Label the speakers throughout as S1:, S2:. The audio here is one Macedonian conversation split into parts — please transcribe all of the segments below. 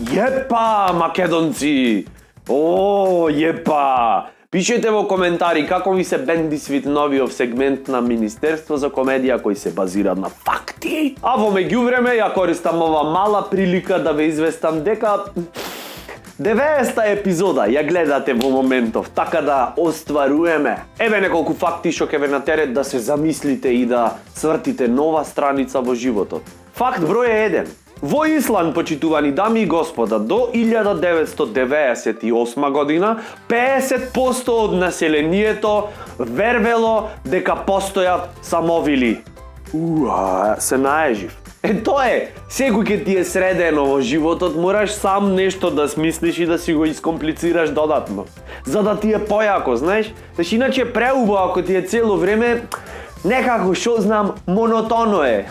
S1: Јепа, македонци! О, јепа! Пишете во коментари како ви се бенди свит новиот сегмент на Министерство за комедија кој се базира на факти. А во меѓувреме ја користам ова мала прилика да ве известам дека 90-та епизода ја гледате во моментов, така да остваруваме. Еве неколку факти што ќе ве натерет да се замислите и да свртите нова страница во животот. Факт број 1. Во Исланд, почитувани дами и господа, до 1998 година 50% од населението вервело дека постојат самовили. Се наежив. Тоа е, секој ке ти е средено во животот, мораш сам нешто да смислиш и да си го искомплицираш додатно. За да ти е појако, знаеш? Значи, иначе преубаво ако ти е цело време, некако, шо знам, монотоно е.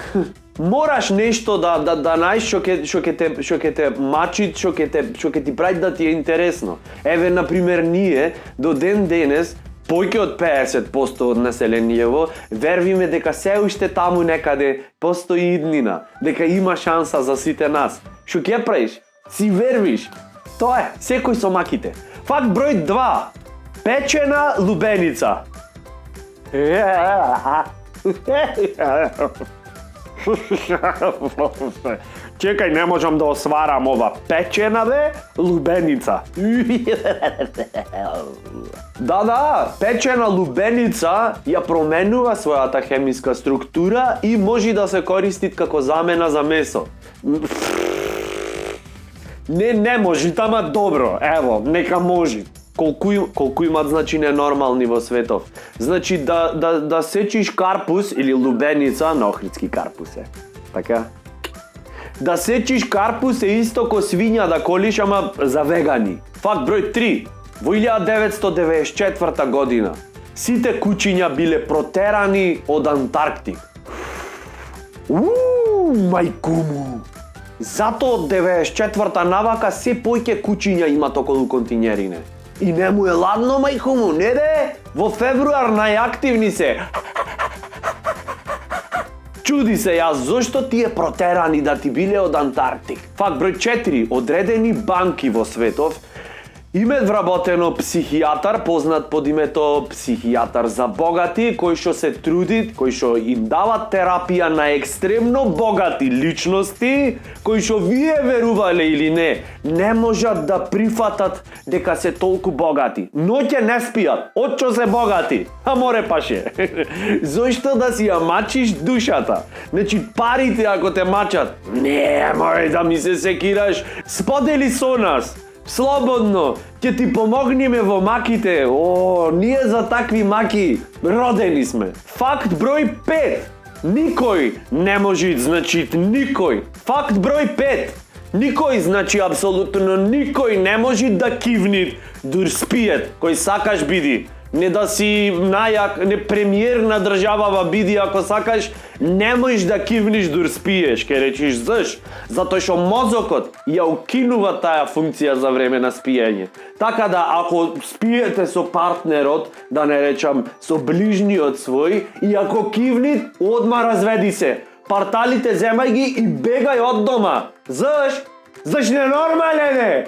S1: Мораш нешто да најдеш што ќе те мачи, што ќе ти прави да ти е интересно. Еве, например, ние до ден денес појќе од 50% од населението вервиме дека се уште таму некаде постои иднина, дека има шанса за сите нас. Што ќе правиш? Си вервиш. Тоа е, секој со маките. Факт број 2. Печена лубеница. Чекај, не можам да осварам ова. Печена бе, лубеница. Да, печена лубеница ја променува својата хемиска структура и може да се користи како замена за месо. Не може, тама добро. Ево, нека може. Колку имат значи ненормални во светов. Значи да сечиш карпус или лубеница, на охридски карпус е. Така? Да сечиш карпус е исто ко свиња да колиш, ама за вегани. Факт број 3. Во 1994 година сите кучиња биле протерани од Антарктик. Мајкуму! Зато од 94-та навака се појќе кучиња имат околу континерине. И не му е ладно, мајкуму, не де? Во февруар најактивни се. Чуди се јас, зошто тие протерани да ти биле од Антарктик? Факт број 4. Одредени банки во светов имаат вработено психијатар, познат под името психијатар за богати, кој што се труди, кој што им дава терапија на екстремно богати личности, кои што вие верувале или не можат да прифатат дека се толку богати. Ноќе не спијат, отчо се богати, а море паше. Зошто да си ја мачиш душата? Значи парите ако те мачат, не мој да ми се секираш, сподели со нас. Слободно, ќе ти помогнеме во маките. Ние за такви маки родени сме. Факт број 5. Никој не може, значи никој. Факт број 5. Никој, значи апсолутно никој не може да кивни дур спиет, кој сакаш биди. Не да си најак, не премиер на државава биди ако сакаш, не можеш да кивниш дур спиеш, ке речиш заш, затоа што мозокот ја укинува таа функција за време на спиење. Така да ако спиете со партнерот, да не речам со ближниот свој, и ако кивни, одма разведи се. Парталите земај ги и бегај од дома. Заш ненормален е.